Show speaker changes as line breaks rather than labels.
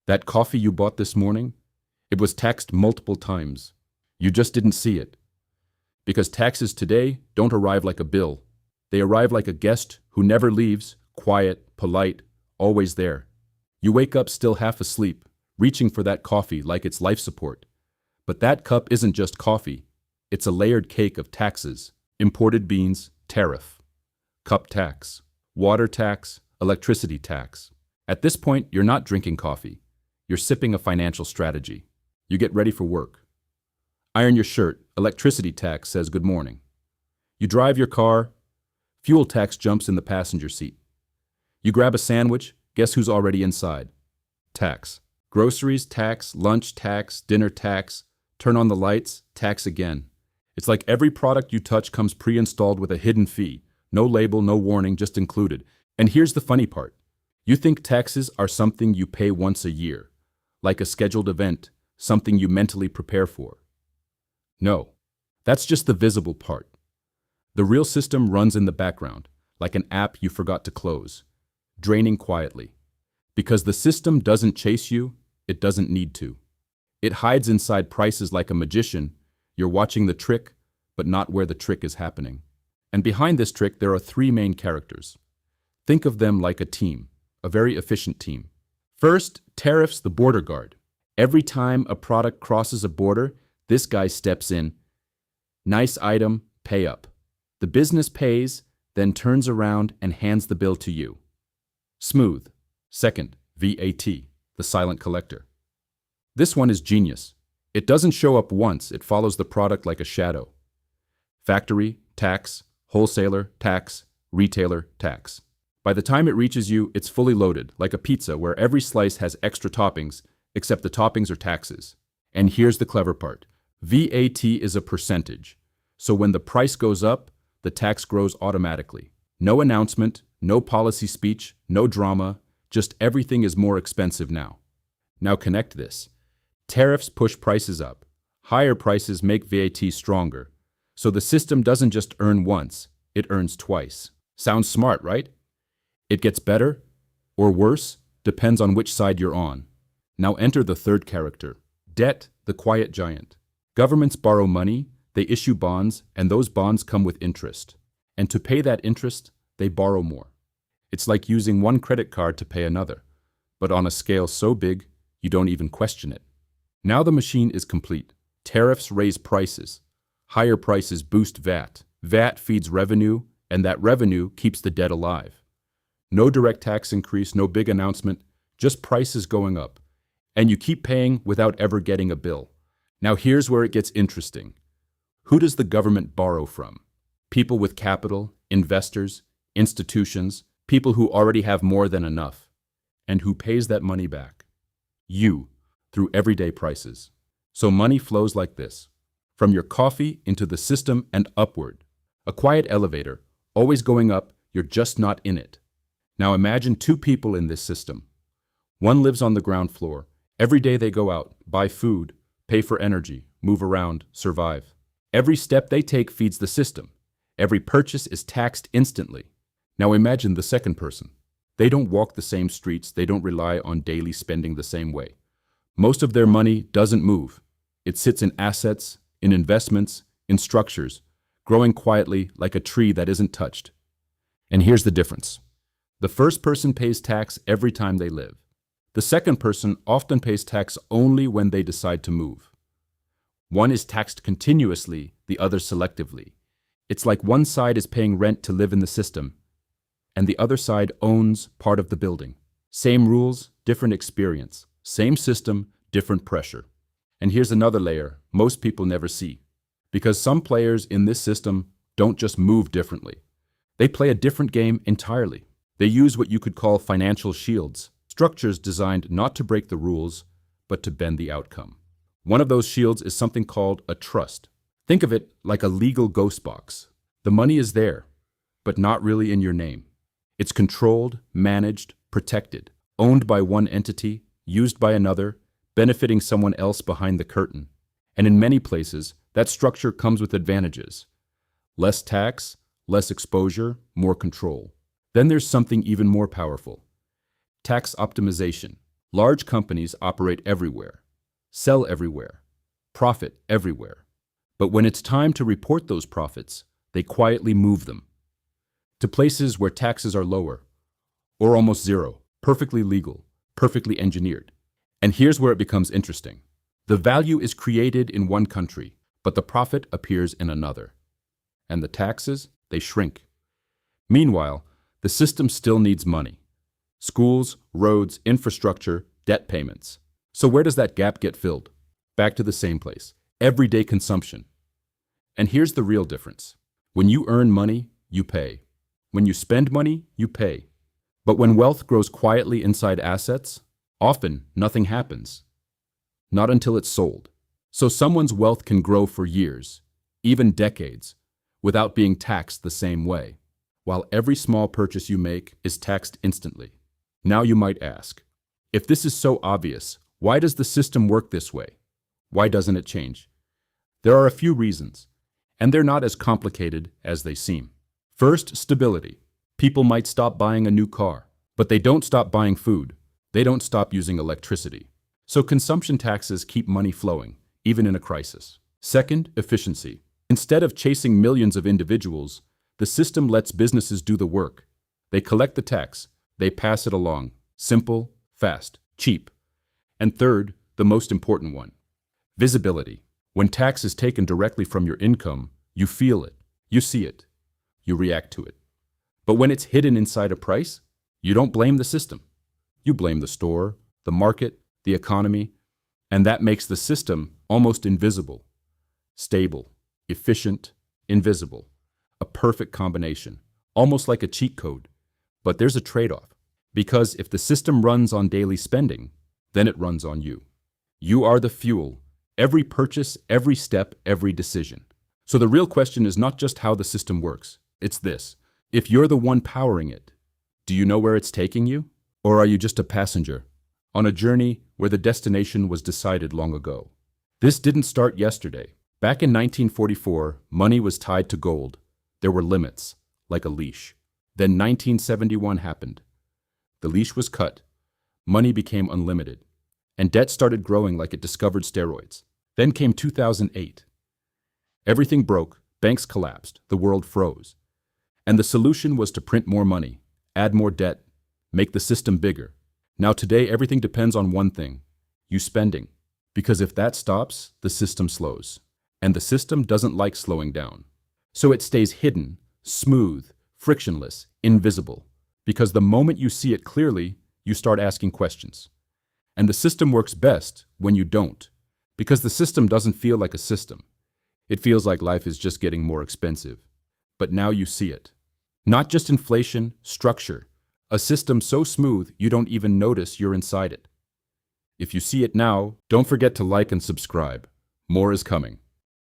That coffee you bought this morning, it was taxed multiple times. You just didn't see it. Because taxes today don't arrive like a bill. They arrive like a guest who never leaves, quiet, polite, always there. You wake up still half asleep, reaching for that coffee like it's life support. But that cup isn't just coffee. It's a layered cake of taxes, imported beans, tariff, cup tax, water tax, electricity tax. At this point, you're not drinking coffee. You're sipping a financial strategy. You get ready for work. Iron your shirt, electricity tax says good morning. You drive your car, fuel tax jumps in the passenger seat. You grab a sandwich, guess who's already inside? Tax. Groceries, tax, lunch, tax, dinner, tax, turn on the lights, tax again. It's like every product you touch comes pre-installed with a hidden fee. No label, no warning, just included. And here's the funny part. You think taxes are something you pay once a year, like a scheduled event, something you mentally prepare for. No, that's just the visible part. The real system runs in the background, like an app you forgot to close, draining quietly. Because the system doesn't chase you, it doesn't need to. It hides inside prices like a magician. You're watching the trick, but not where the trick is happening. And behind this trick, there are three main characters. Think of them like a team, a very efficient team. First, Tariffs, the border guard. Every time a product crosses a border, this guy steps in. Nice item, pay up. The business pays, then turns around and hands the bill to you. Smooth. Second, VAT, the silent collector. This one is genius. It doesn't show up once, it follows the product like a shadow. Factory, tax, wholesaler, tax, retailer, tax. By the time it reaches you, it's fully loaded, like a pizza where every slice has extra toppings, except the toppings are taxes. And here's the clever part. VAT is a percentage. So when the price goes up, the tax grows automatically. No announcement, no policy speech, no drama, just everything is more expensive now. Now connect this. Tariffs push prices up. Higher prices make VAT stronger. So the system doesn't just earn once, it earns twice. Sounds smart, right? It gets better, or worse, depends on which side you're on. Now enter the third character. Debt, the quiet giant. Governments borrow money, they issue bonds, and those bonds come with interest. And to pay that interest, they borrow more. It's like using one credit card to pay another, but on a scale so big, you don't even question it. Now the machine is complete. Tariffs raise prices. Higher prices boost VAT. VAT feeds revenue, and that revenue keeps the debt alive. No direct tax increase, no big announcement, just prices going up. And you keep paying without ever getting a bill. Now here's where it gets interesting. Who does the government borrow from? People with capital, investors, institutions, people who already have more than enough. And who pays that money back? You, through everyday prices. So money flows like this. From your coffee into the system and upward. A quiet elevator, always going up, you're just not in it. Now imagine two people in this system. One lives on the ground floor. Every day they go out, buy food, pay for energy, move around, survive. Every step they take feeds the system. Every purchase is taxed instantly. Now imagine the second person. They don't walk the same streets, they don't rely on daily spending the same way. Most of their money doesn't move. It sits in assets, in investments, in structures, growing quietly like a tree that isn't touched. And here's the difference. The first person pays tax every time they live. The second person often pays tax only when they decide to move. One is taxed continuously, the other selectively. It's like one side is paying rent to live in the system, and the other side owns part of the building. Same rules, different experience. Same system, different pressure. And here's another layer most people never see. Because some players in this system don't just move differently. They play a different game entirely. They use what you could call financial shields, structures designed not to break the rules, but to bend the outcome. One of those shields is something called a trust. Think of it like a legal ghost box. The money is there, but not really in your name. It's controlled, managed, protected, owned by one entity, used by another, benefiting someone else behind the curtain. And in many places, that structure comes with advantages. Less tax, less exposure, more control. Then there's something even more powerful. Tax optimization. Large companies operate everywhere, sell everywhere, profit everywhere. But when it's time to report those profits, they quietly move them to places where taxes are lower, or almost zero, perfectly legal, perfectly engineered. And here's where it becomes interesting. The value is created in one country, but the profit appears in another. And the taxes, they shrink. Meanwhile, the system still needs money. Schools, roads, infrastructure, debt payments. So where does that gap get filled? Back to the same place. Everyday consumption. And here's the real difference. When you earn money, you pay. When you spend money, you pay. But when wealth grows quietly inside assets, often nothing happens. Not until it's sold. So someone's wealth can grow for years, even decades, without being taxed the same way, while every small purchase you make is taxed instantly. Now you might ask, if this is so obvious, why does the system work this way? Why doesn't it change? There are a few reasons, and they're not as complicated as they seem. First, stability. People might stop buying a new car, but they don't stop buying food. They don't stop using electricity. So consumption taxes keep money flowing, even in a crisis. Second, efficiency. Instead of chasing millions of individuals, the system lets businesses do the work. They collect the tax, they pass it along. Simple, fast, cheap. And third, the most important one, visibility. When tax is taken directly from your income, you feel it, you see it, you react to it. But when it's hidden inside a price, you don't blame the system. You blame the store, the market, the economy, and that makes the system almost invisible. Stable, efficient, invisible. A perfect combination, almost like a cheat code. But there's a trade-off, because if the system runs on daily spending, then it runs on you. You are the fuel, every purchase, every step, every decision. So the real question is not just how the system works, it's this. If you're the one powering it, do you know where it's taking you? Or are you just a passenger on a journey where the destination was decided long ago? This didn't start yesterday. Back in 1944, money was tied to gold. There were limits, like a leash. Then 1971 happened. The leash was cut. Money became unlimited. And debt started growing like it discovered steroids. Then came 2008. Everything broke, banks collapsed, the world froze. And the solution was to print more money, add more debt, make the system bigger. Now today everything depends on one thing, you spending. Because if that stops, the system slows. And the system doesn't like slowing down. So it stays hidden, smooth, frictionless, invisible. Because the moment you see it clearly, you start asking questions. And the system works best when you don't. Because the system doesn't feel like a system. It feels like life is just getting more expensive. But now you see it. Not just inflation, structure. A system so smooth you don't even notice you're inside it. If you see it now, don't forget to like and subscribe. More is coming.